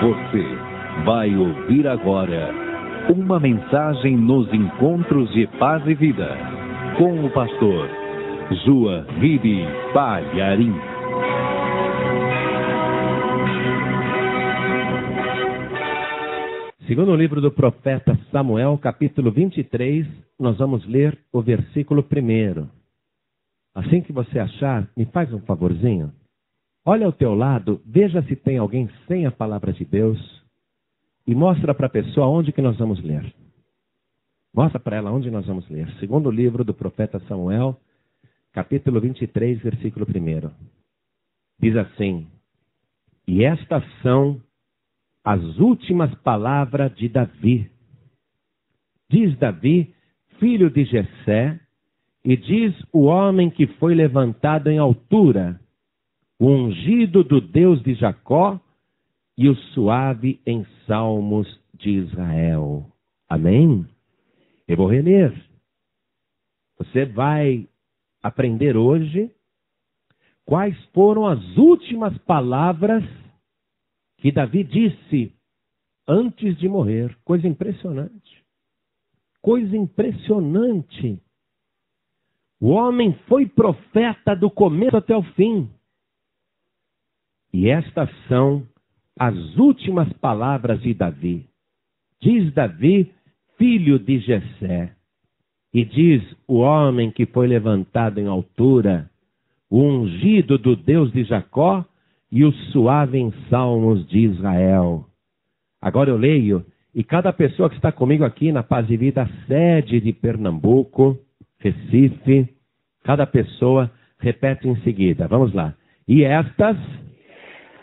Você vai ouvir agora uma mensagem nos encontros de paz e vida com o pastor Joahide Palharim. Segundo o livro do profeta Samuel, capítulo 23, nós vamos ler o versículo 1. Assim que você achar, me faz um favorzinho. Olha ao teu lado, veja se tem alguém sem a palavra de Deus e mostra para a pessoa onde que nós vamos ler. Mostra para ela onde nós vamos ler. Segundo o livro do profeta Samuel, capítulo 23, versículo 1. Diz assim: E estas são as últimas palavras de Davi. Diz Davi, filho de Jessé, e diz o homem que foi levantado em altura, o ungido do Deus de Jacó e o suave em salmos de Israel. Amém? Eu vou reler. Você vai aprender hoje quais foram as últimas palavras que Davi disse antes de morrer. Coisa impressionante. Coisa impressionante. O homem foi profeta do começo até o fim. E estas são as últimas palavras de Davi. Diz Davi, filho de Jessé. E diz o homem que foi levantado em altura, o ungido do Deus de Jacó e o suave em salmos de Israel. Agora eu leio, e cada pessoa que está comigo aqui na Paz e Vida, sede de Pernambuco, Recife, cada pessoa repete em seguida. Vamos lá. E estas,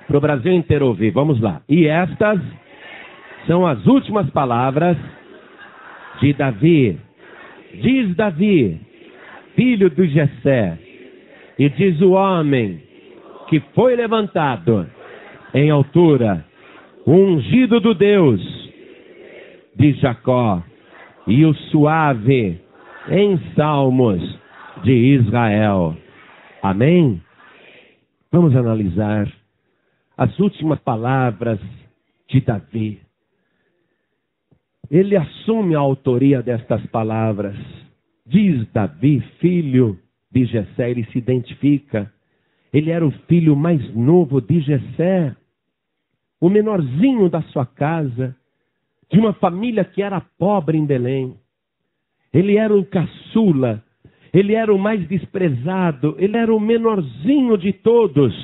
para o Brasil inteiro ouvir, vamos lá. E estas são as últimas palavras de Davi. Diz Davi, filho de Jessé, e diz o homem que foi levantado em altura, o ungido do Deus de Jacó e o suave em salmos de Israel. Amém? Vamos analisar as últimas palavras de Davi. Ele assume a autoria destas palavras. Diz Davi, filho de Jessé, ele se identifica. Ele era o filho mais novo de Jessé, o menorzinho da sua casa, de uma família que era pobre em Belém. Ele era o caçula, ele era o mais desprezado, ele era o menorzinho de todos.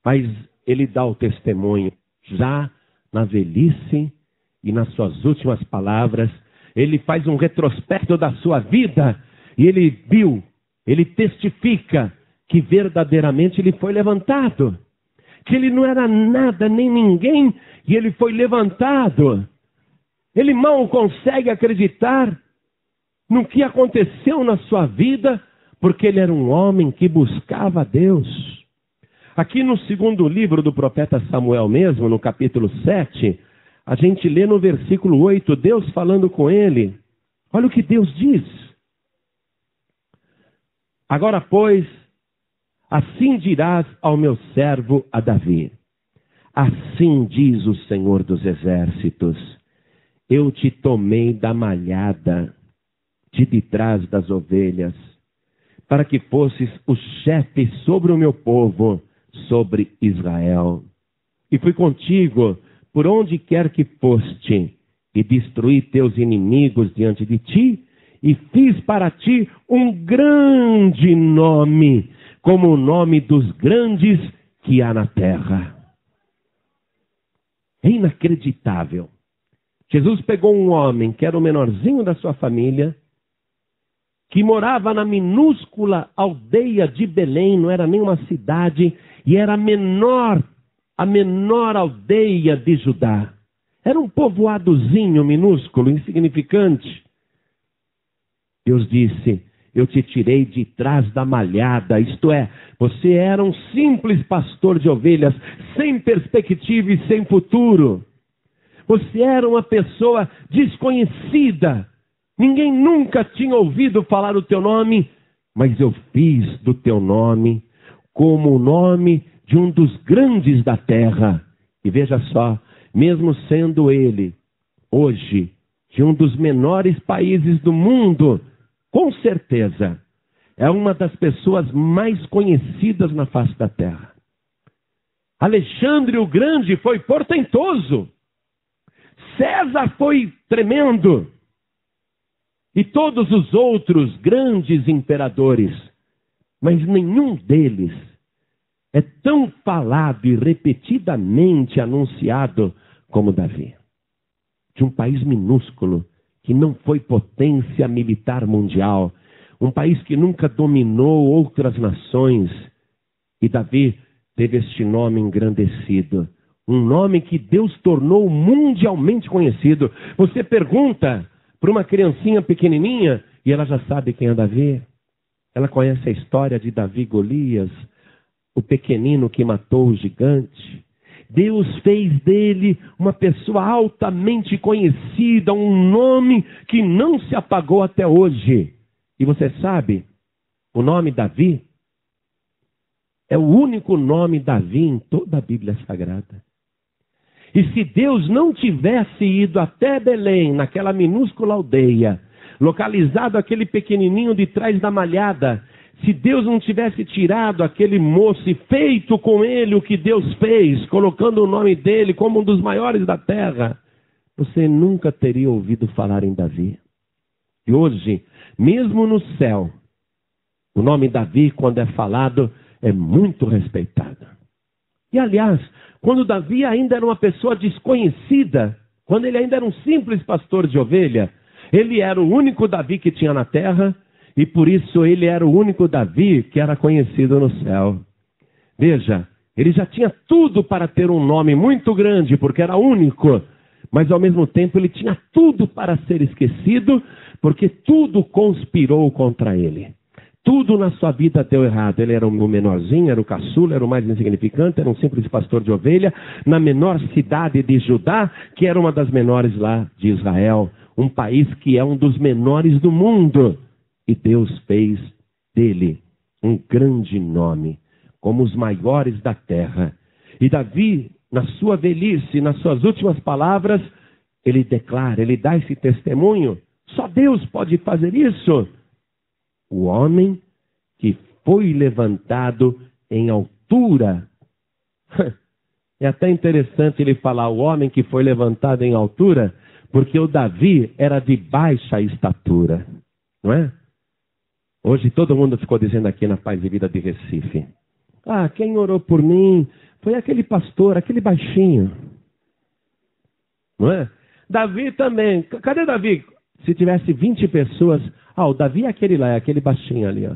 Mas ele dá o testemunho, já na velhice e nas suas últimas palavras, ele faz um retrospecto da sua vida e ele viu, ele testifica que verdadeiramente ele foi levantado, que ele não era nada nem ninguém e ele foi levantado. Ele mal consegue acreditar no que aconteceu na sua vida, porque ele era um homem que buscava a Deus. Aqui no segundo livro do profeta Samuel mesmo, no capítulo 7, a gente lê no versículo 8, Deus falando com ele. Olha o que Deus diz. Agora, pois, assim dirás ao meu servo a Davi. Assim diz o Senhor dos Exércitos. Eu te tomei da malhada de detrás das ovelhas, para que fosses o chefe sobre o meu povo, sobre Israel. E fui contigo por onde quer que foste, e destruí teus inimigos diante de ti, e fiz para ti um grande nome, como o nome dos grandes que há na terra. É inacreditável. Jesus pegou um homem que era o menorzinho da sua família, que morava na minúscula aldeia de Belém, não era nem uma cidade, e era a menor aldeia de Judá. Era um povoadozinho minúsculo, insignificante. Deus disse, eu te tirei de trás da malhada, isto é, você era um simples pastor de ovelhas, sem perspectiva e sem futuro. Você era uma pessoa desconhecida, ninguém nunca tinha ouvido falar o teu nome, mas eu fiz do teu nome como o nome de um dos grandes da terra. E veja só, mesmo sendo ele, hoje, de um dos menores países do mundo, com certeza, é uma das pessoas mais conhecidas na face da terra. Alexandre o Grande foi portentoso. César foi tremendo. E todos os outros grandes imperadores. Mas nenhum deles é tão falado e repetidamente anunciado como Davi. De um país minúsculo, que não foi potência militar mundial. Um país que nunca dominou outras nações. E Davi teve este nome engrandecido. Um nome que Deus tornou mundialmente conhecido. Você pergunta para uma criancinha pequenininha e ela já sabe quem é Davi. Ela conhece a história de Davi e Golias, o pequenino que matou o gigante. Deus fez dele uma pessoa altamente conhecida, um nome que não se apagou até hoje. E você sabe, o nome Davi é o único nome Davi em toda a Bíblia Sagrada. E se Deus não tivesse ido até Belém, naquela minúscula aldeia, localizado aquele pequenininho de trás da malhada, se Deus não tivesse tirado aquele moço e feito com ele o que Deus fez, colocando o nome dele como um dos maiores da terra, você nunca teria ouvido falar em Davi. E hoje, mesmo no céu, o nome Davi, quando é falado, é muito respeitado. E aliás, quando Davi ainda era uma pessoa desconhecida, quando ele ainda era um simples pastor de ovelha, ele era o único Davi que tinha na terra, e por isso ele era o único Davi que era conhecido no céu. Veja, ele já tinha tudo para ter um nome muito grande, porque era único, mas ao mesmo tempo ele tinha tudo para ser esquecido, porque tudo conspirou contra ele. Tudo na sua vida deu errado. Ele era o menorzinho, era o caçula, era o mais insignificante, era um simples pastor de ovelha, na menor cidade de Judá, que era uma das menores lá de Israel. Um país que é um dos menores do mundo. E Deus fez dele um grande nome, como os maiores da terra. E Davi, na sua velhice, nas suas últimas palavras, ele declara, ele dá esse testemunho. Só Deus pode fazer isso. O homem que foi levantado em altura. É até interessante ele falar o homem que foi levantado em altura, porque o Davi era de baixa estatura, não é? Hoje todo mundo ficou dizendo aqui na Paz e Vida de Recife: ah, quem orou por mim foi aquele pastor, aquele baixinho. Não é? Davi também. Cadê Davi? Se tivesse 20 pessoas, o Davi é aquele lá, é aquele baixinho ali, ó.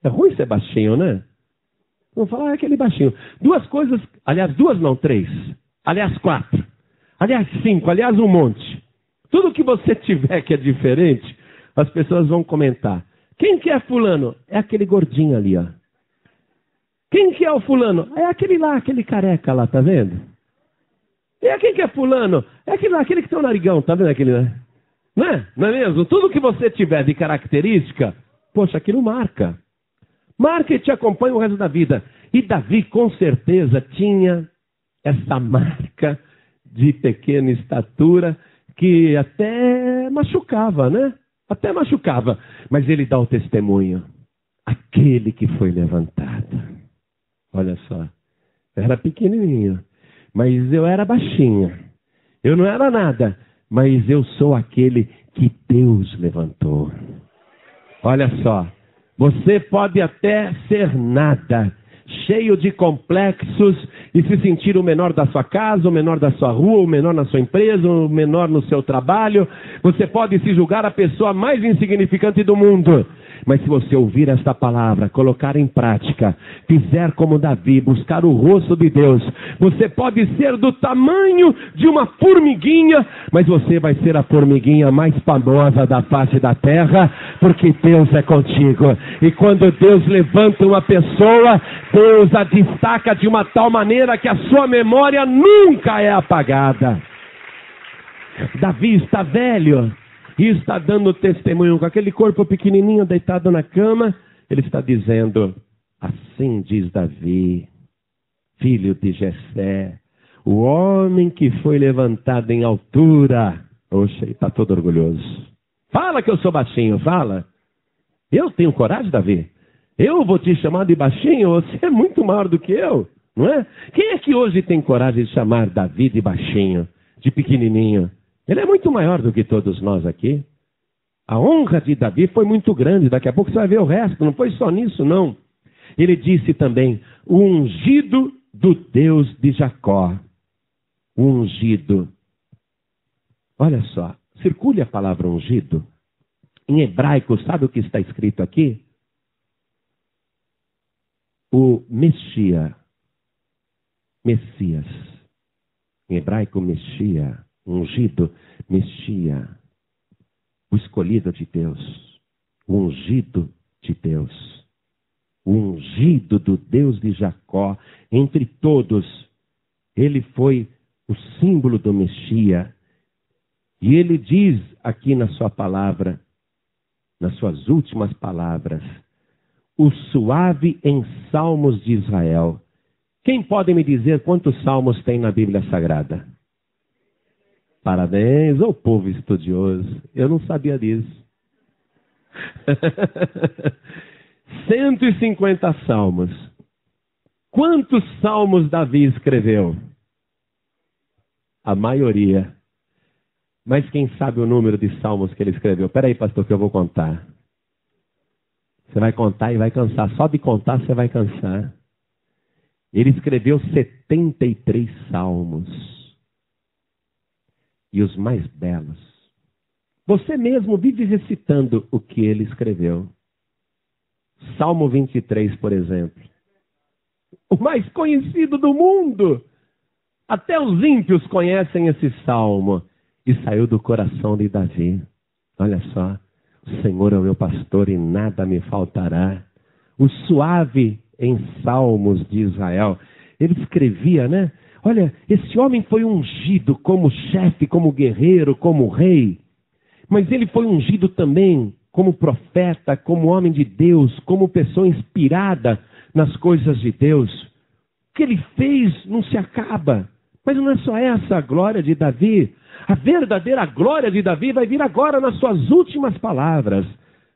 É ruim ser baixinho, né? Vamos falar, é aquele baixinho. Duas coisas, aliás, duas não, 3. Aliás, 4. Aliás, 5. Aliás, um monte. Tudo que você tiver que é diferente, as pessoas vão comentar. Quem que é fulano? É aquele gordinho ali, ó. Quem que é o fulano? É aquele lá, aquele careca lá, tá vendo? E quem que é fulano? É aquele lá, aquele que tem o narigão, tá vendo aquele lá? Não é? Não é mesmo? Tudo que você tiver de característica, poxa, aquilo marca. Marca e te acompanha o resto da vida. E Davi, com certeza, tinha essa marca de pequena estatura que até machucava, né? Até machucava. Mas ele dá o testemunho. Aquele que foi levantado. Olha só. Eu era pequenininho, mas eu era baixinho. Eu não era nada, mas eu sou aquele que Deus levantou. Olha só. Você pode até ser nada, cheio de complexos e se sentir o menor da sua casa, o menor da sua rua, o menor na sua empresa, o menor no seu trabalho. Você pode se julgar a pessoa mais insignificante do mundo. Mas se você ouvir esta palavra, colocar em prática, fizer como Davi, buscar o rosto de Deus, você pode ser do tamanho de uma formiguinha, mas você vai ser a formiguinha mais famosa da face da terra, porque Deus é contigo. E quando Deus levanta uma pessoa, Deus a destaca de uma tal maneira que a sua memória nunca é apagada. Davi está velho e está dando testemunho com aquele corpo pequenininho deitado na cama. Ele está dizendo: assim diz Davi, filho de Jessé, o homem que foi levantado em altura. Oxe, ele está todo orgulhoso. Fala que eu sou baixinho, fala. Eu tenho coragem, Davi? Eu vou te chamar de baixinho? Você é muito maior do que eu, não é? Quem é que hoje tem coragem de chamar Davi de baixinho, de pequenininho? Ele é muito maior do que todos nós aqui. A honra de Davi foi muito grande. Daqui a pouco você vai ver o resto. Não foi só nisso, não. Ele disse também, o ungido do Deus de Jacó. O ungido. Olha só, circule a palavra ungido. Em hebraico, sabe o que está escrito aqui? O Messias. Em hebraico, Messias. Ungido, Messias. O escolhido de Deus. O ungido de Deus. O ungido do Deus de Jacó. Entre todos, ele foi o símbolo do Messias. E ele diz aqui na sua palavra, nas suas últimas palavras, o suave em salmos de Israel. Quem pode me dizer quantos salmos tem na Bíblia Sagrada? Parabéns, ô povo estudioso. Eu não sabia disso. 150 salmos. Quantos salmos Davi escreveu? A maioria. Mas quem sabe o número de salmos que ele escreveu? Espera aí, pastor, que eu vou contar. Você vai contar e vai cansar. Só de contar você vai cansar. Ele escreveu 73 salmos. E os mais belos. Você mesmo vive recitando o que ele escreveu. Salmo 23, por exemplo. O mais conhecido do mundo. Até os ímpios conhecem esse salmo. E saiu do coração de Davi. Olha só. O Senhor é o meu pastor e nada me faltará. O suave em salmos de Israel. Ele escrevia, né? Olha, esse homem foi ungido como chefe, como guerreiro, como rei. Mas ele foi ungido também como profeta, como homem de Deus, como pessoa inspirada nas coisas de Deus. O que ele fez não se acaba. Mas não é só essa a glória de Davi. A verdadeira glória de Davi vai vir agora nas suas últimas palavras.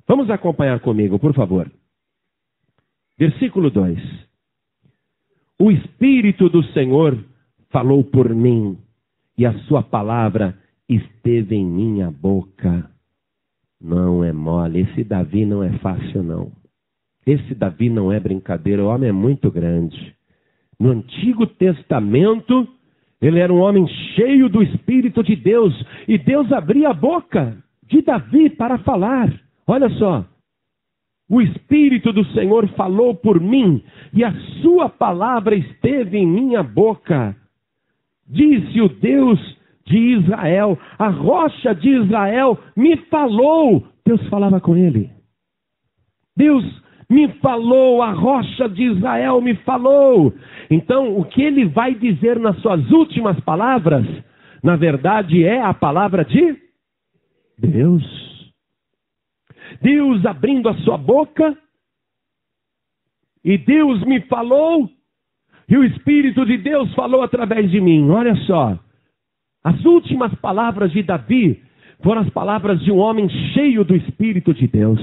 Vamos acompanhar comigo, por favor. Versículo 2. O Espírito do Senhor falou por mim, e a sua palavra esteve em minha boca. Não é mole, esse Davi não é fácil não. Esse Davi não é brincadeira, o homem é muito grande. No Antigo Testamento, ele era um homem cheio do Espírito de Deus, e Deus abria a boca de Davi para falar. Olha só. O Espírito do Senhor falou por mim, e a sua palavra esteve em minha boca. Disse o Deus de Israel, a rocha de Israel me falou. Deus falava com ele. Deus me falou, a rocha de Israel me falou. Então, o que ele vai dizer nas suas últimas palavras, na verdade é a palavra de Deus. Deus abrindo a sua boca, e Deus me falou, e o Espírito de Deus falou através de mim. Olha só, as últimas palavras de Davi foram as palavras de um homem cheio do Espírito de Deus.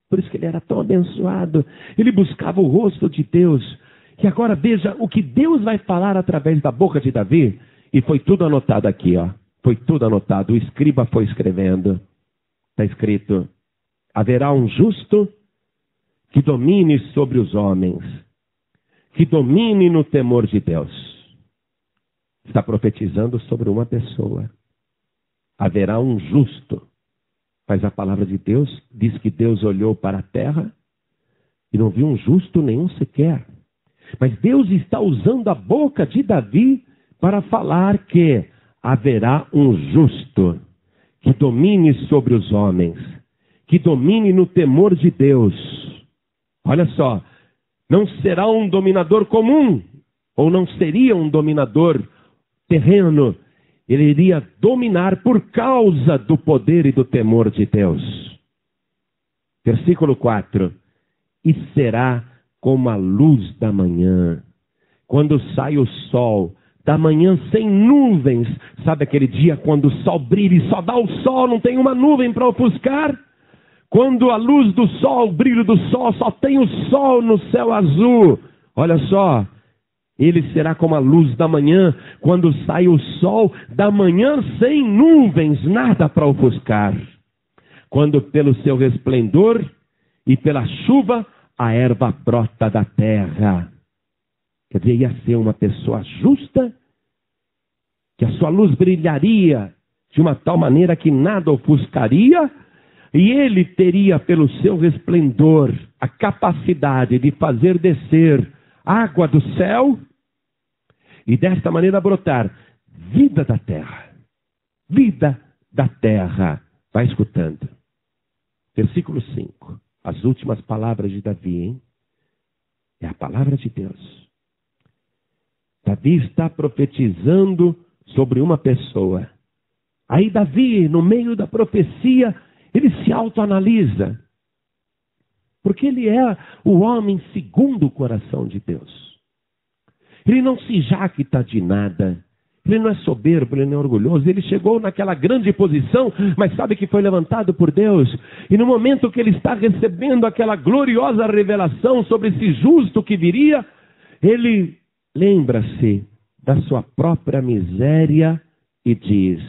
Por isso que ele era tão abençoado, ele buscava o rosto de Deus. E agora veja o que Deus vai falar através da boca de Davi, e foi tudo anotado aqui, ó. Foi tudo anotado, o escriba foi escrevendo. Está escrito: haverá um justo que domine sobre os homens, que domine no temor de Deus. Está profetizando sobre uma pessoa. Haverá um justo. Mas a palavra de Deus diz que Deus olhou para a terra e não viu um justo nenhum sequer. Mas Deus está usando a boca de Davi para falar que haverá um justo que domine sobre os homens, que domine no temor de Deus. Olha só, não será um dominador comum, ou não seria um dominador terreno. Ele iria dominar por causa do poder e do temor de Deus. Versículo 4. E será como a luz da manhã, quando sai o sol, da manhã sem nuvens. Sabe aquele dia quando o sol brilha e só dá o sol, não tem uma nuvem para ofuscar? Quando a luz do sol, o brilho do sol, só tem o sol no céu azul. Olha só, ele será como a luz da manhã, quando sai o sol, da manhã sem nuvens, nada para ofuscar. Quando pelo seu resplendor e pela chuva, a erva brota da terra. Quer dizer, ia ser uma pessoa justa, que a sua luz brilharia de uma tal maneira que nada ofuscaria, e ele teria pelo seu resplendor a capacidade de fazer descer água do céu e desta maneira brotar vida da terra. Vida da terra. Vai escutando. Versículo 5. As últimas palavras de Davi, hein? É a palavra de Deus. Davi está profetizando sobre uma pessoa. Aí Davi, no meio da profecia, ele se autoanalisa. Porque ele é o homem segundo o coração de Deus. Ele não se jacta de nada. Ele não é soberbo, ele não é orgulhoso. Ele chegou naquela grande posição, mas sabe que foi levantado por Deus. E no momento que ele está recebendo aquela gloriosa revelação sobre esse justo que viria, ele lembra-se da sua própria miséria e diz: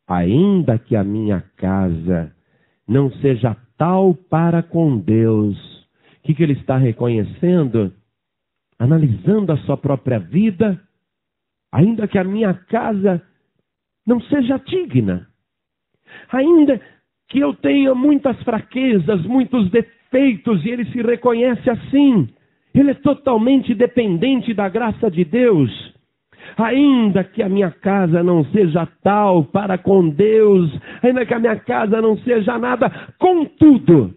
ainda que a minha casa não seja tal para com Deus. O que ele está reconhecendo? Analisando a sua própria vida. Ainda que a minha casa não seja digna. Ainda que eu tenha muitas fraquezas, muitos defeitos, e ele se reconhece assim. Ele é totalmente dependente da graça de Deus. Ainda que a minha casa não seja tal para com Deus, ainda que a minha casa não seja nada, contudo,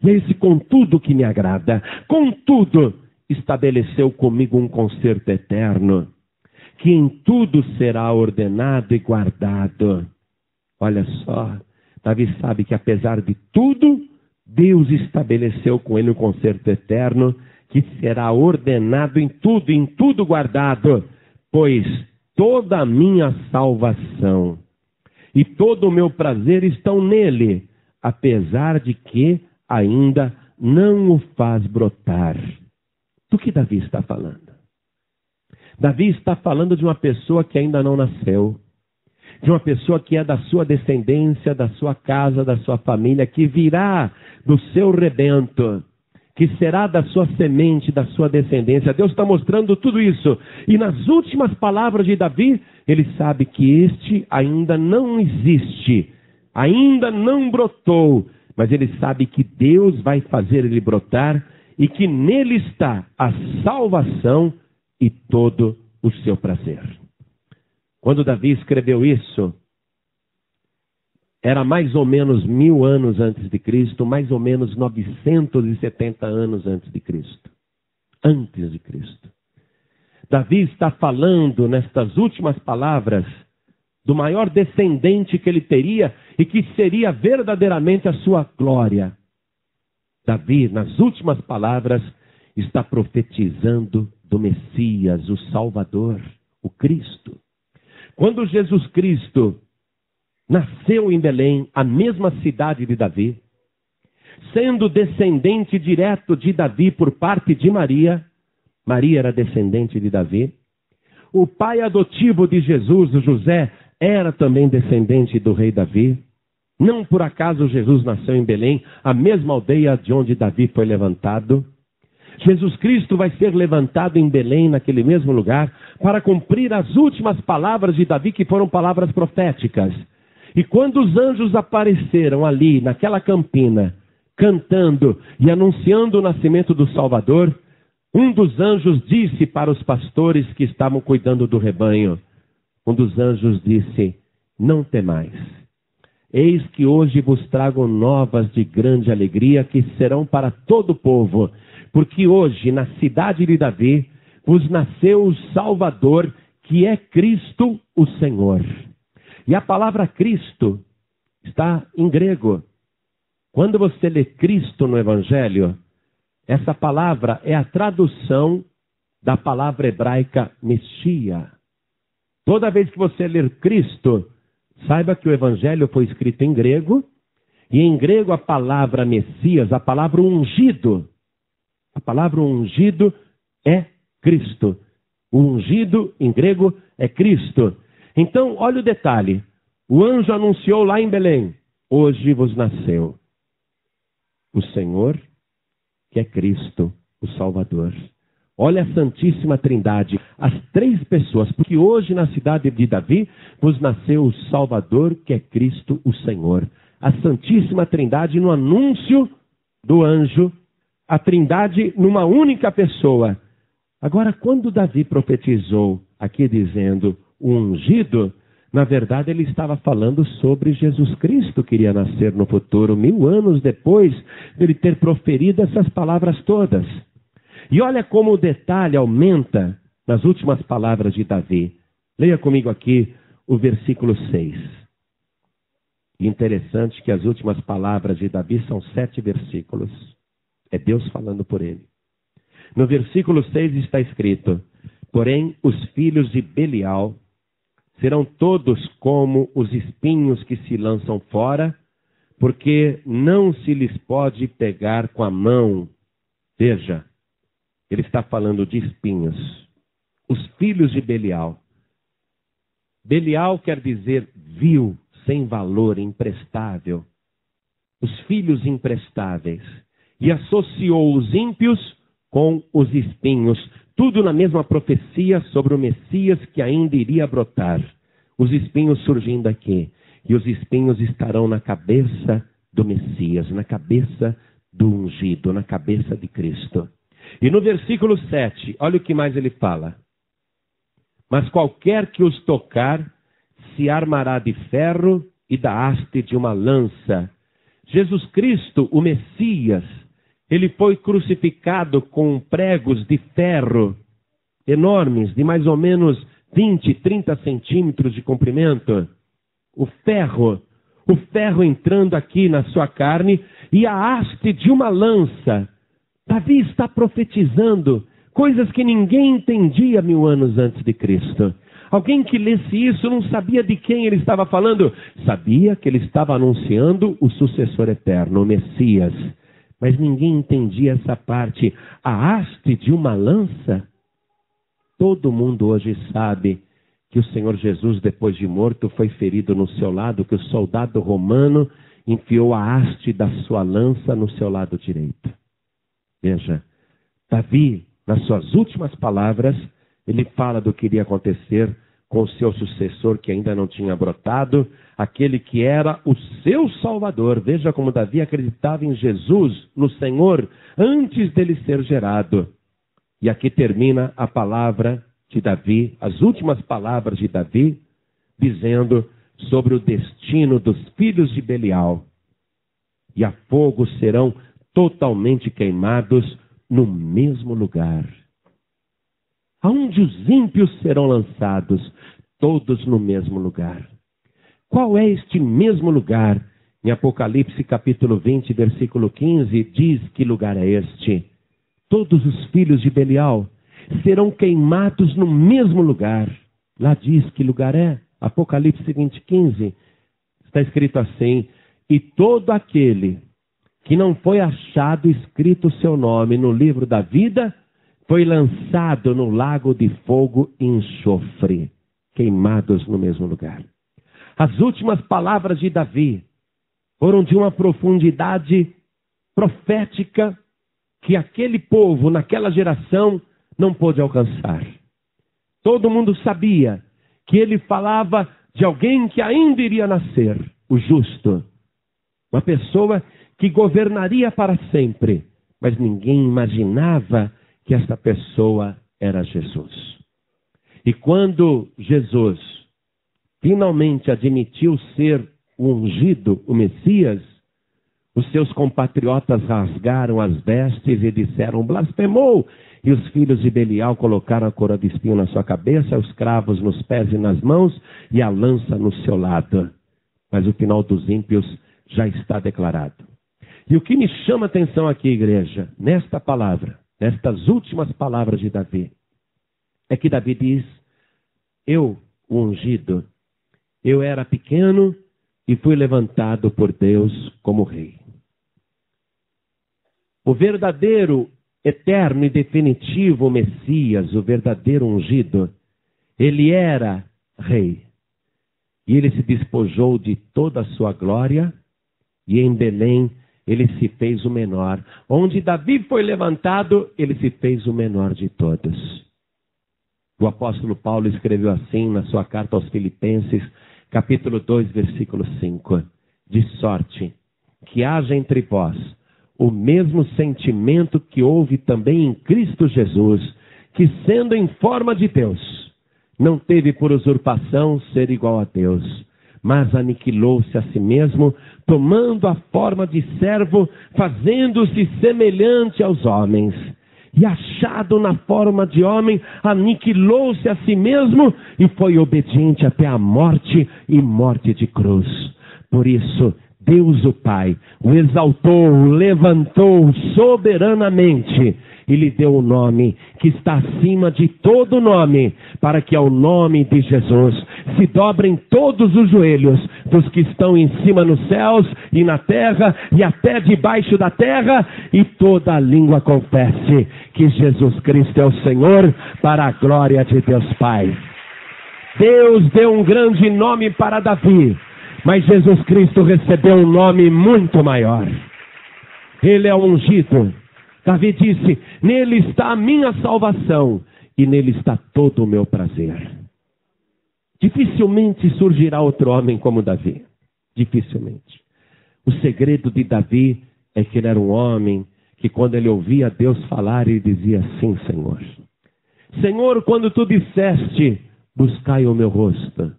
e é esse contudo que me agrada, contudo, estabeleceu comigo um concerto eterno, que em tudo será ordenado e guardado. Olha só, Davi sabe que apesar de tudo, Deus estabeleceu com ele um concerto eterno, que será ordenado em tudo guardado, pois toda a minha salvação e todo o meu prazer estão nele, apesar de que ainda não o faz brotar. Do que Davi está falando? Davi está falando de uma pessoa que ainda não nasceu, de uma pessoa que é da sua descendência, da sua casa, da sua família, que virá do seu rebento, que será da sua semente, da sua descendência. Deus está mostrando tudo isso. E nas últimas palavras de Davi, ele sabe que este ainda não existe, ainda não brotou, mas ele sabe que Deus vai fazer ele brotar e que nele está a salvação e todo o seu prazer. Quando Davi escreveu isso, era mais ou menos 1000 anos antes de Cristo, mais ou menos 970 anos antes de Cristo. Antes de Cristo. Davi está falando nestas últimas palavras do maior descendente que ele teria e que seria verdadeiramente a sua glória. Davi, nas últimas palavras, está profetizando do Messias, o Salvador, o Cristo. Quando Jesus Cristo nasceu em Belém, a mesma cidade de Davi, sendo descendente direto de Davi por parte de Maria, Maria era descendente de Davi, o pai adotivo de Jesus, o José, era também descendente do rei Davi. Não por acaso Jesus nasceu em Belém, a mesma aldeia de onde Davi foi levantado. Jesus Cristo vai ser levantado em Belém, naquele mesmo lugar, para cumprir as últimas palavras de Davi, que foram palavras proféticas. E quando os anjos apareceram ali, naquela campina, cantando e anunciando o nascimento do Salvador, um dos anjos disse para os pastores que estavam cuidando do rebanho, um dos anjos disse: não temais. Eis que hoje vos trago novas de grande alegria, que serão para todo o povo. Porque hoje, na cidade de Davi, vos nasceu o Salvador, que é Cristo o Senhor. E a palavra Cristo está em grego. Quando você lê Cristo no Evangelho, essa palavra é a tradução da palavra hebraica Messias. Toda vez que você ler Cristo, saiba que o Evangelho foi escrito em grego, e em grego a palavra Messias, a palavra ungido é Cristo. O ungido em grego é Cristo. Então, olha o detalhe. O anjo anunciou lá em Belém: hoje vos nasceu o Senhor, que é Cristo, o Salvador. Olha a Santíssima Trindade, as três pessoas, porque hoje na cidade de Davi vos nasceu o Salvador, que é Cristo, o Senhor. A Santíssima Trindade no anúncio do anjo, a Trindade numa única pessoa. Agora, quando Davi profetizou aqui dizendo o ungido, na verdade ele estava falando sobre Jesus Cristo que iria nascer no futuro, 1000 anos depois de ele ter proferido essas palavras todas. E olha como o detalhe aumenta nas últimas palavras de Davi. Leia comigo aqui o versículo 6. Interessante que as últimas palavras de Davi são 7 versículos. É Deus falando por ele. No versículo 6 está escrito: porém, os filhos de Belial serão todos como os espinhos que se lançam fora, porque não se lhes pode pegar com a mão. Veja, ele está falando de espinhos. Os filhos de Belial. Belial quer dizer vil, sem valor, imprestável. Os filhos imprestáveis. E associou os ímpios com os espinhos. Tudo na mesma profecia sobre o Messias que ainda iria brotar. Os espinhos surgindo aqui. E os espinhos estarão na cabeça do Messias, na cabeça do ungido, na cabeça de Cristo. E no versículo 7, olha o que mais ele fala. Mas qualquer que os tocar, se armará de ferro e da haste de uma lança. Jesus Cristo, o Messias, ele foi crucificado com pregos de ferro enormes, de mais ou menos 20, 30 centímetros de comprimento. O ferro entrando aqui na sua carne e a haste de uma lança. Davi está profetizando coisas que ninguém entendia 1000 anos antes de Cristo. Alguém que lesse isso não sabia de quem ele estava falando. Sabia que ele estava anunciando o sucessor eterno, o Messias. Mas ninguém entendia essa parte. A haste de uma lança. Todo mundo hoje sabe que o Senhor Jesus, depois de morto, foi ferido no seu lado, que o soldado romano enfiou a haste da sua lança no seu lado direito. Veja, Davi, nas suas últimas palavras, ele fala do que iria acontecer com o seu sucessor que ainda não tinha brotado, aquele que era o seu Salvador. Veja como Davi acreditava em Jesus, no Senhor, antes dele ser gerado. E aqui termina a palavra de Davi, as últimas palavras de Davi, dizendo sobre o destino dos filhos de Belial. E a fogo serão totalmente queimados no mesmo lugar. Aonde os ímpios serão lançados, todos no mesmo lugar. Qual é este mesmo lugar? Em Apocalipse capítulo 20, versículo 15, diz que lugar é este. Todos os filhos de Belial serão queimados no mesmo lugar. Lá diz que lugar é. Apocalipse 20, 15. Está escrito assim: e todo aquele que não foi achado escrito o seu nome no livro da vida, foi lançado no lago de fogo e enxofre, queimados no mesmo lugar. As últimas palavras de Davi foram de uma profundidade profética que aquele povo, naquela geração, não pôde alcançar. Todo mundo sabia que ele falava de alguém que ainda iria nascer, o justo. Uma pessoa que governaria para sempre, mas ninguém imaginava que esta pessoa era Jesus. E quando Jesus finalmente admitiu ser o ungido, o Messias, os seus compatriotas rasgaram as vestes e disseram: blasfemou! E os filhos de Belial colocaram a coroa de espinho na sua cabeça, os cravos nos pés e nas mãos e a lança no seu lado. Mas o final dos ímpios já está declarado. E o que me chama a atenção aqui, igreja, nesta palavra, nestas últimas palavras de Davi, é que Davi diz: eu, o ungido, eu era pequeno e fui levantado por Deus como rei. O verdadeiro, eterno e definitivo Messias, o verdadeiro ungido, ele era rei. E ele se despojou de toda a sua glória, e em Belém ele se fez o menor. Onde Davi foi levantado, ele se fez o menor de todos. O apóstolo Paulo escreveu assim na sua carta aos Filipenses, capítulo 2, versículo 5. De sorte que haja entre vós o mesmo sentimento que houve também em Cristo Jesus, que sendo em forma de Deus, não teve por usurpação ser igual a Deus, mas aniquilou-se a si mesmo, tomando a forma de servo, fazendo-se semelhante aos homens. E achado na forma de homem, aniquilou-se a si mesmo e foi obediente até a morte e morte de cruz. Por isso, Deus o Pai o exaltou, o levantou soberanamente e lhe deu o nome que está acima de todo nome, para que ao nome de Jesus se dobrem todos os joelhos dos que estão em cima nos céus e na terra e até debaixo da terra, e toda a língua confesse que Jesus Cristo é o Senhor, para a glória de Deus Pai. Deus deu um grande nome para Davi, mas Jesus Cristo recebeu um nome muito maior. Ele é o ungido. Davi disse: nele está a minha salvação e nele está todo o meu prazer. Dificilmente surgirá outro homem como Davi. Dificilmente. O segredo de Davi é que ele era um homem que, quando ele ouvia Deus falar, ele dizia: sim, Senhor. Senhor, quando tu disseste: buscai o meu rosto,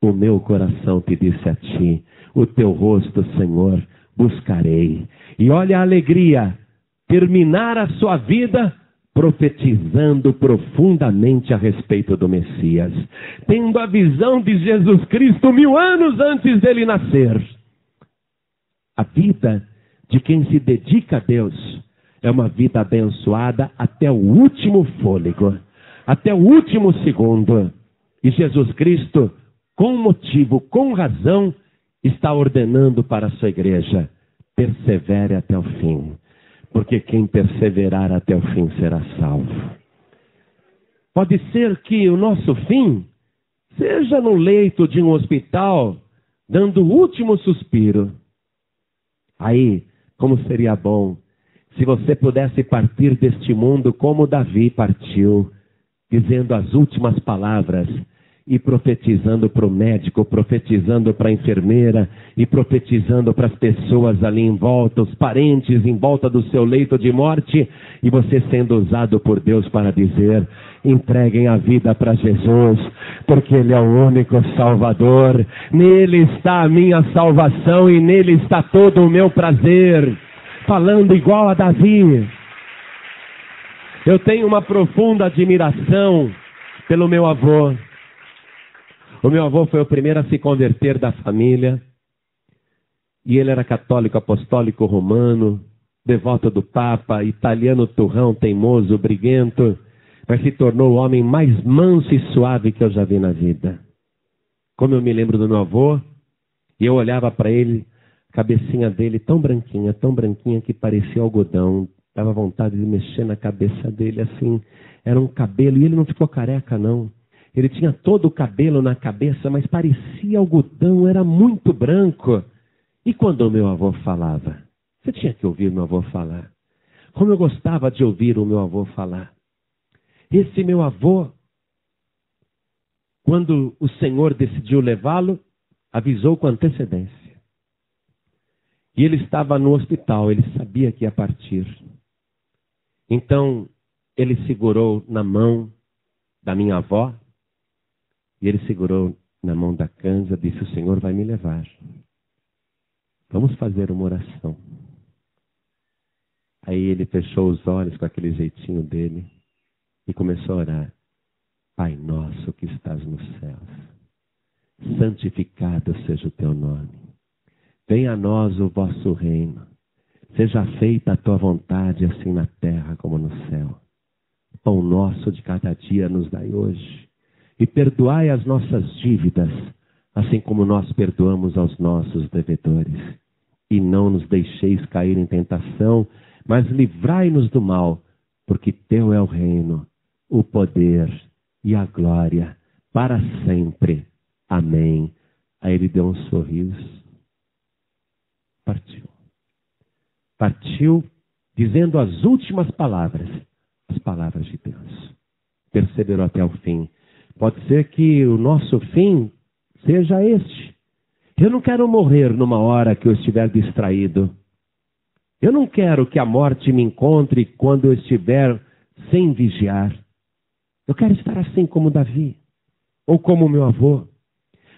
o meu coração te disse a ti: o teu rosto, Senhor, buscarei. E olha a alegria, terminar a sua vida profetizando profundamente a respeito do Messias, tendo a visão de Jesus Cristo 1000 anos antes dele nascer. A vida de quem se dedica a Deus é uma vida abençoada até o último fôlego, até o último segundo. E Jesus Cristo, com motivo, com razão, está ordenando para a sua igreja: persevere até o fim, porque quem perseverar até o fim será salvo. Pode ser que o nosso fim seja no leito de um hospital, dando o último suspiro. Aí, como seria bom se você pudesse partir deste mundo como Davi partiu, dizendo as últimas palavras e profetizando para o médico, profetizando para a enfermeira e profetizando para as pessoas ali em volta, os parentes em volta do seu leito de morte, e você sendo usado por Deus para dizer: entreguem a vida para Jesus, porque Ele é o único Salvador, nele está a minha salvação e nele está todo o meu prazer. Falando igual a Davi. Eu tenho uma profunda admiração pelo meu avô. O meu avô foi o primeiro a se converter da família. E ele era católico, apostólico, romano, devoto do Papa, italiano turrão, teimoso, briguento, mas se tornou o homem mais manso e suave que eu já vi na vida. Como eu me lembro do meu avô, e eu olhava para ele, a cabecinha dele tão branquinha que parecia algodão. Dava vontade de mexer na cabeça dele assim. Era um cabelo, e ele não ficou careca não. Ele tinha todo o cabelo na cabeça, mas parecia algodão, era muito branco. E quando o meu avô falava? Você tinha que ouvir o meu avô falar. Como eu gostava de ouvir o meu avô falar. Esse meu avô, quando o Senhor decidiu levá-lo, avisou com antecedência. E ele estava no hospital, ele sabia que ia partir. Então, ele segurou na mão da minha avó, e ele segurou na mão da Cândida, disse: o Senhor vai me levar. Vamos fazer uma oração. Aí ele fechou os olhos com aquele jeitinho dele e começou a orar. Pai nosso que estás nos céus, santificado seja o teu nome. Venha a nós o vosso reino. Seja feita a tua vontade, assim na terra como no céu. pão nosso de cada dia nos dai hoje. E perdoai as nossas dívidas, assim como nós perdoamos aos nossos devedores. E não nos deixeis cair em tentação, mas livrai-nos do mal, porque teu é o reino, o poder e a glória, para sempre. Amém. Aí ele deu um sorriso. Partiu. Partiu dizendo as últimas palavras, as palavras de Deus. Perseverou até o fim. Pode ser que o nosso fim seja este. Eu não quero morrer numa hora que eu estiver distraído. Eu não quero que a morte me encontre quando eu estiver sem vigiar. Eu quero estar assim como Davi, ou como meu avô.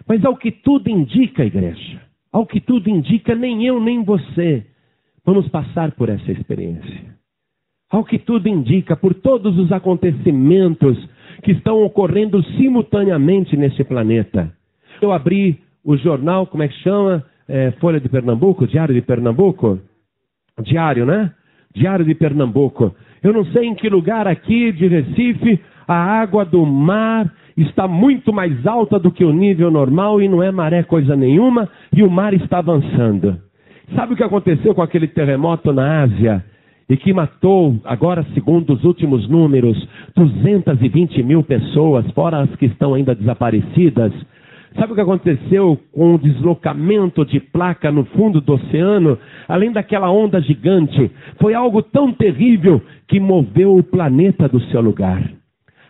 Mas ao que tudo indica, igreja, ao que tudo indica, nem eu nem você vamos passar por essa experiência. Ao que tudo indica, por todos os acontecimentos que estão ocorrendo simultaneamente nesse planeta. Eu abri o jornal, como é que chama? Folha de Pernambuco? Diário de Pernambuco? Diário, né? Diário de Pernambuco. Eu não sei em que lugar aqui de Recife a água do mar está muito mais alta do que o nível normal e não é maré coisa nenhuma e o mar está avançando. Sabe o que aconteceu com aquele terremoto na Ásia? E que matou, agora segundo os últimos números, 220 mil pessoas, fora as que estão ainda desaparecidas. Sabe o que aconteceu com o deslocamento de placa no fundo do oceano? Além daquela onda gigante, foi algo tão terrível que moveu o planeta do seu lugar.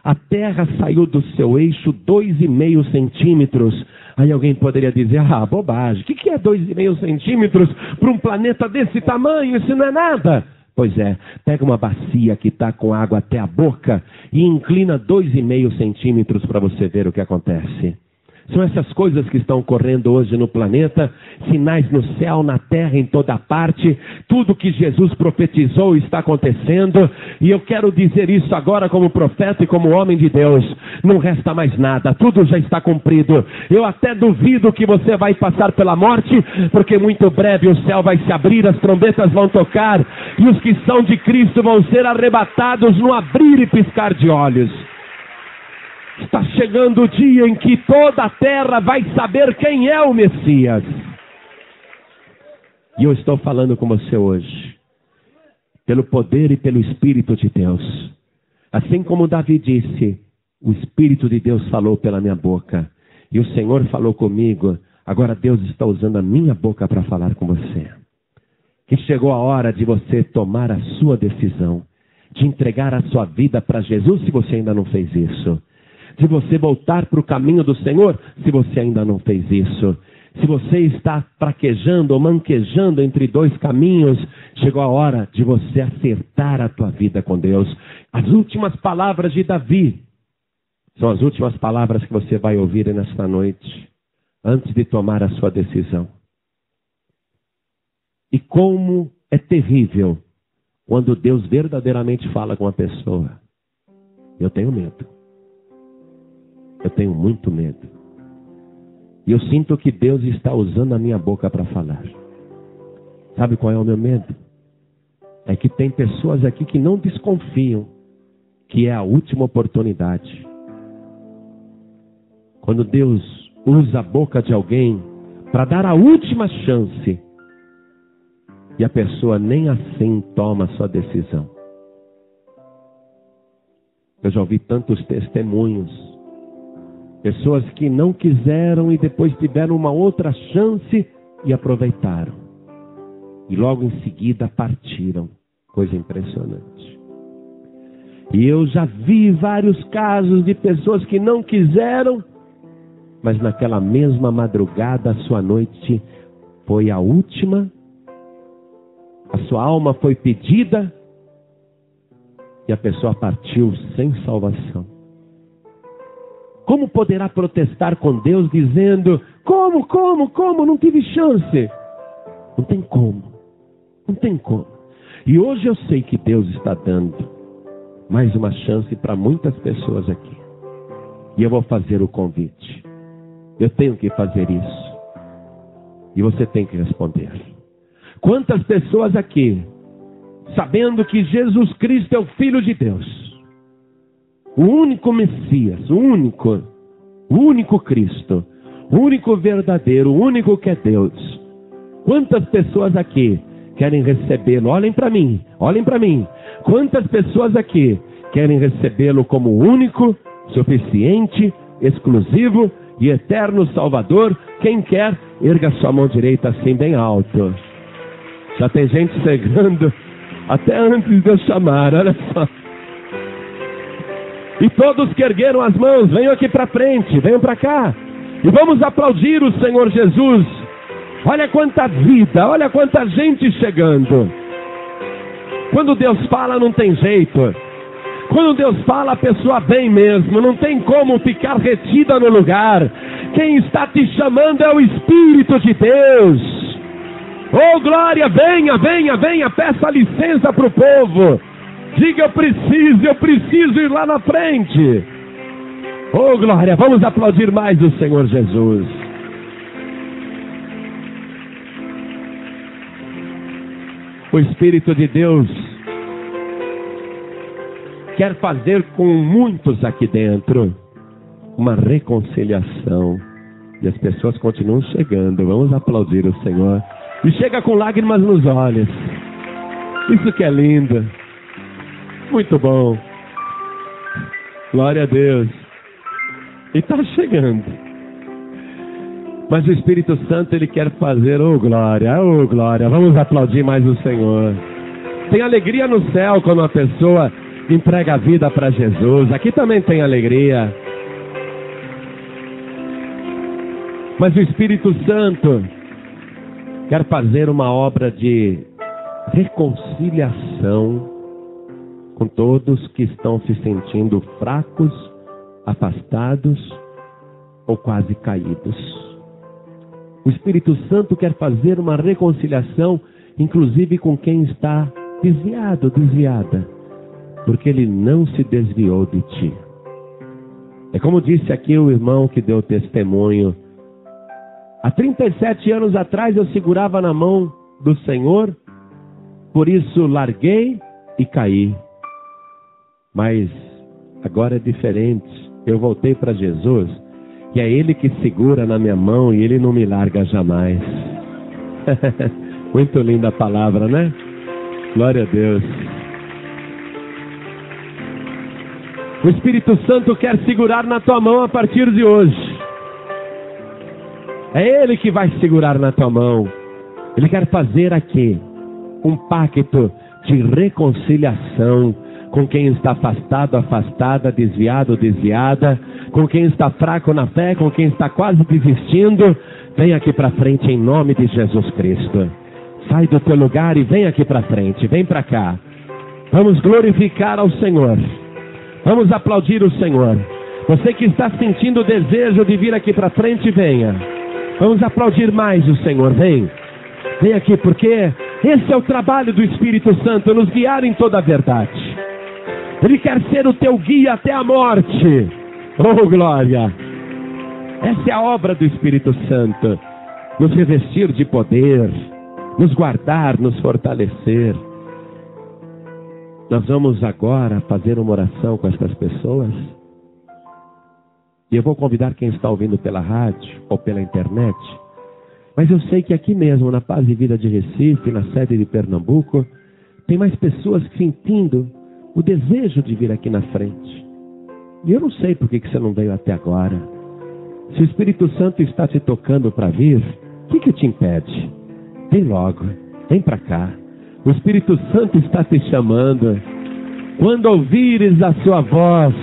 A Terra saiu do seu eixo 2,5 centímetros. Aí alguém poderia dizer, bobagem. O que é 2,5 centímetros para um planeta desse tamanho? Isso não é nada. Pois é, pega uma bacia que está com água até a boca e inclina 2,5 centímetros para você ver o que acontece. São essas coisas que estão ocorrendo hoje no planeta, sinais no céu, na terra, em toda parte. Tudo que Jesus profetizou está acontecendo. E eu quero dizer isso agora como profeta e como homem de Deus. Não resta mais nada, tudo já está cumprido. Eu até duvido que você vai passar pela morte, porque muito breve o céu vai se abrir, as trombetas vão tocar, e os que são de Cristo vão ser arrebatados no abrir e piscar de olhos. Está chegando o dia em que toda a terra vai saber quem é o Messias. E eu estou falando com você hoje, pelo poder e pelo Espírito de Deus. Assim como Davi disse, o Espírito de Deus falou pela minha boca. E o Senhor falou comigo, agora Deus está usando a minha boca para falar com você. Que chegou a hora de você tomar a sua decisão, de entregar a sua vida para Jesus, se você ainda não fez isso. De você voltar para o caminho do Senhor, se você ainda não fez isso. Se você está fraquejando ou manquejando entre dois caminhos, chegou a hora de você acertar a tua vida com Deus. As últimas palavras de Davi são as últimas palavras que você vai ouvir nesta noite, antes de tomar a sua decisão. E como é terrível quando Deus verdadeiramente fala com a pessoa. Eu tenho medo. Eu tenho muito medo. E eu sinto que Deus está usando a minha boca para falar. Sabe qual é o meu medo? É que tem pessoas aqui que não desconfiam que é a última oportunidade. Quando Deus usa a boca de alguém para dar a última chance, e a pessoa nem assim toma a sua decisão. Eu já ouvi tantos testemunhos. Pessoas que não quiseram e depois tiveram uma outra chance e aproveitaram. E logo em seguida partiram. Coisa impressionante. E eu já vi vários casos de pessoas que não quiseram, mas naquela mesma madrugada a sua noite foi a última. A sua alma foi pedida e a pessoa partiu sem salvação. Como poderá protestar com Deus dizendo, como, não tive chance? Não tem como, não tem como. E hoje eu sei que Deus está dando mais uma chance para muitas pessoas aqui. E eu vou fazer o convite. Eu tenho que fazer isso. E você tem que responder. Quantas pessoas aqui, sabendo que Jesus Cristo é o Filho de Deus, o único Messias, o único Cristo, o único verdadeiro, o único que é Deus. Quantas pessoas aqui querem recebê-lo? Olhem para mim, olhem para mim. Quantas pessoas aqui querem recebê-lo como único, suficiente, exclusivo e eterno Salvador? Quem quer, erga sua mão direita assim bem alto. Já tem gente chegando até antes de eu chamar, olha só. E todos que ergueram as mãos, venham aqui para frente, venham para cá. E vamos aplaudir o Senhor Jesus. Olha quanta vida, olha quanta gente chegando. Quando Deus fala não tem jeito. Quando Deus fala a pessoa vem mesmo, não tem como ficar retida no lugar. Quem está te chamando é o Espírito de Deus. Oh glória, venha, venha, venha, peça licença para o povo. Diga eu preciso ir lá na frente. Oh glória, vamos aplaudir mais o Senhor Jesus. O Espírito de Deus quer fazer com muitos aqui dentro uma reconciliação. E as pessoas continuam chegando. Vamos aplaudir o Senhor. E chega com lágrimas nos olhos. Isso que é lindo. Muito bom. Glória a Deus. E está chegando. Mas o Espírito Santo, Ele quer fazer, oh glória, vamos aplaudir mais o Senhor. Tem alegria no céu quando uma pessoa entrega a vida para Jesus. Aqui também tem alegria. Mas o Espírito Santo quer fazer uma obra de reconciliação com todos que estão se sentindo fracos, afastados ou quase caídos. O Espírito Santo quer fazer uma reconciliação, inclusive com quem está desviado, desviada, porque ele não se desviou de ti. É como disse aqui o irmão que deu testemunho. Há 37 anos atrás eu segurava na mão do Senhor, por isso larguei e caí. Mas agora é diferente. Eu voltei para Jesus, e é Ele que segura na minha mão e Ele não me larga jamais. Muito linda a palavra, né? Glória a Deus. O Espírito Santo quer segurar na tua mão a partir de hoje. É Ele que vai segurar na tua mão. Ele quer fazer aqui um pacto de reconciliação com quem está afastado, afastada, desviado, desviada, com quem está fraco na fé, com quem está quase desistindo. Vem aqui para frente em nome de Jesus Cristo. Sai do teu lugar e vem aqui para frente, vem para cá. Vamos glorificar ao Senhor. Vamos aplaudir o Senhor. Você que está sentindo o desejo de vir aqui para frente, venha. Vamos aplaudir mais o Senhor, vem. Vem aqui porque esse é o trabalho do Espírito Santo, nos guiar em toda a verdade. Ele quer ser o teu guia até a morte. Oh glória! Essa é a obra do Espírito Santo. Nos revestir de poder, nos guardar, nos fortalecer. Nós vamos agora fazer uma oração com essas pessoas. E eu vou convidar quem está ouvindo pela rádio ou pela internet. Mas eu sei que aqui mesmo, na Paz e Vida de Recife, na sede de Pernambuco, tem mais pessoas sentindo o desejo de vir aqui na frente. E eu não sei por que você não veio até agora. Se o Espírito Santo está te tocando para vir, o que te impede? Vem logo, vem para cá. O Espírito Santo está te chamando. Quando ouvires a sua voz,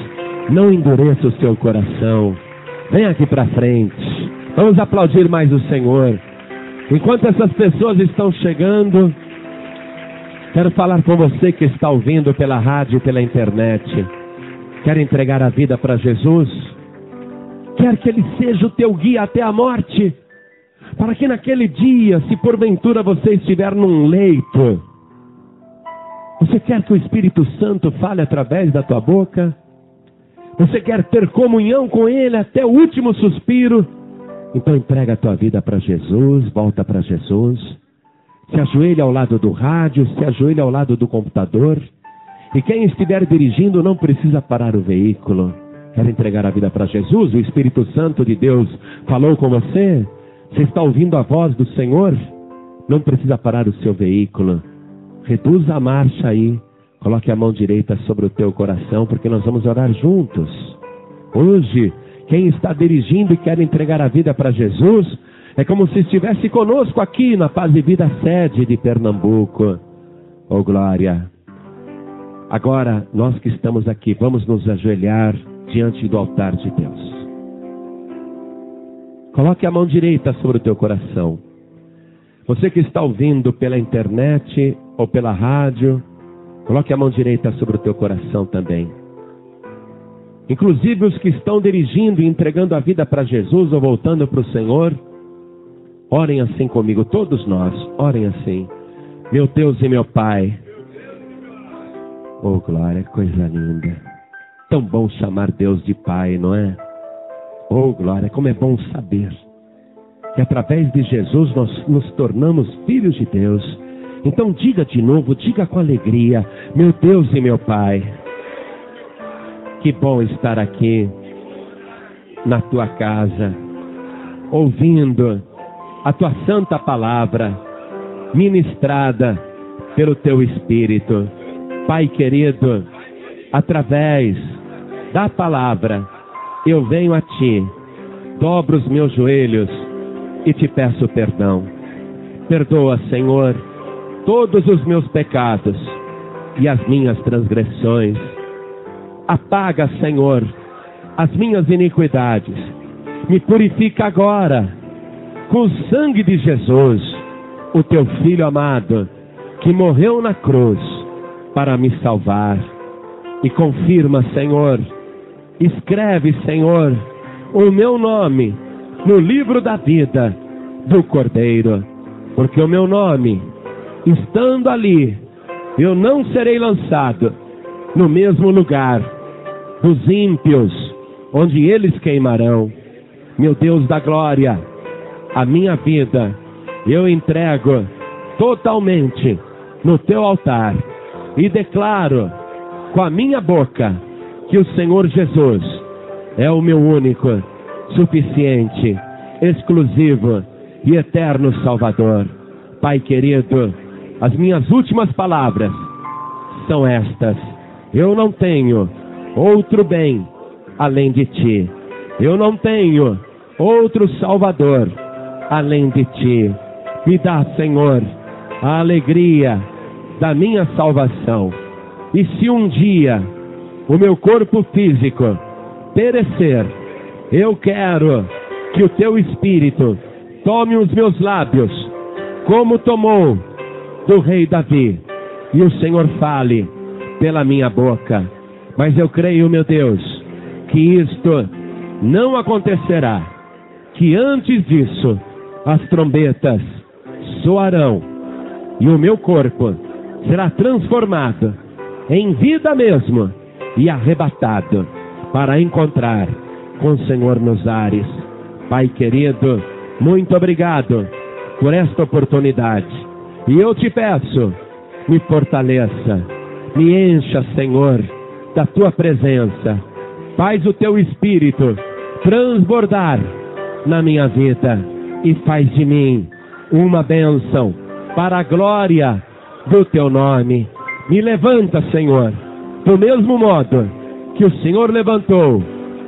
não endureça o seu coração. Vem aqui para frente. Vamos aplaudir mais o Senhor. Enquanto essas pessoas estão chegando, quero falar com você que está ouvindo pela rádio e pela internet. Quer entregar a vida para Jesus? Quer que Ele seja o teu guia até a morte? Para que naquele dia, se porventura você estiver num leito, você quer que o Espírito Santo fale através da tua boca? Você quer ter comunhão com Ele até o último suspiro? Então entrega a tua vida para Jesus, volta para Jesus. Se ajoelha ao lado do rádio, se ajoelha ao lado do computador E quem estiver dirigindo não precisa parar o veículo. Quer entregar a vida para Jesus? O Espírito Santo de Deus falou com você? Você está ouvindo a voz do Senhor? Não precisa parar o seu veículo. Reduza a marcha aí. Coloque a mão direita sobre o teu coração, porque nós vamos orar juntos. Hoje, quem está dirigindo e quer entregar a vida para Jesus, é como se estivesse conosco aqui na Paz e Vida sede de Pernambuco. Oh, glória! Agora, nós que estamos aqui, vamos nos ajoelhar diante do altar de Deus. Coloque a mão direita sobre o teu coração. Você que está ouvindo pela internet ou pela rádio, coloque a mão direita sobre o teu coração também. Inclusive os que estão dirigindo e entregando a vida para Jesus ou voltando para o Senhor, orem assim comigo, todos nós, orem assim. Meu Deus e meu Pai. Oh, glória, coisa linda. Tão bom chamar Deus de Pai, não é? Oh, glória, como é bom saber que através de Jesus nós nos tornamos filhos de Deus. Então diga de novo, diga com alegria, meu Deus e meu Pai. Que bom estar aqui na tua casa, ouvindo a tua santa palavra, ministrada pelo teu Espírito. Pai querido, através da palavra, eu venho a ti, dobro os meus joelhos e te peço perdão. Perdoa, Senhor, todos os meus pecados e as minhas transgressões. Apaga, Senhor, as minhas iniquidades. Me purifica agora com o sangue de Jesus, o teu Filho amado, que morreu na cruz para me salvar. E confirma, Senhor, escreve, Senhor, o meu nome no livro da vida do Cordeiro, porque o meu nome, estando ali, eu não serei lançado no mesmo lugar dos ímpios, onde eles queimarão. Meu Deus da glória, a minha vida eu entrego totalmente no teu altar e declaro com a minha boca que o Senhor Jesus é o meu único, suficiente, exclusivo e eterno Salvador. Pai querido, as minhas últimas palavras são estas: eu não tenho outro bem além de ti. Eu não tenho outro Salvador além de ti. Me dá, Senhor, a alegria da minha salvação. E se um dia o meu corpo físico perecer, eu quero que o teu Espírito tome os meus lábios, como tomou do rei Davi, e o Senhor fale pela minha boca. Mas eu creio, meu Deus, que isto não acontecerá, que antes disso as trombetas soarão e o meu corpo será transformado em vida mesmo e arrebatado para encontrar com o Senhor nos ares. Pai querido, muito obrigado por esta oportunidade. E eu te peço, me fortaleça, me encha, Senhor, da tua presença. Faz o teu Espírito transbordar na minha vida e faz de mim uma bênção para a glória do teu nome. Me levanta, Senhor, do mesmo modo que o Senhor levantou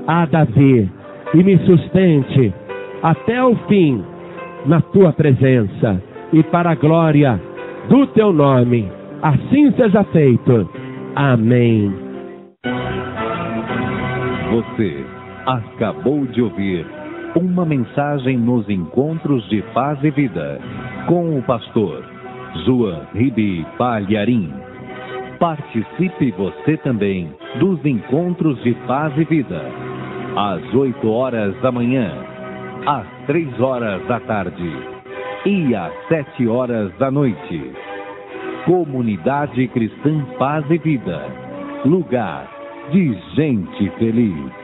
a Davi, e me sustente até o fim na tua presença e para a glória do teu nome. Assim seja feito. Amém. Você acabou de ouvir uma mensagem nos Encontros de Paz e Vida com o pastor João Ribe Palharim. Participe você também dos Encontros de Paz e Vida, às 8 horas da manhã, às 3 horas da tarde e às 7 horas da noite. Comunidade Cristã Paz e Vida, lugar de gente feliz.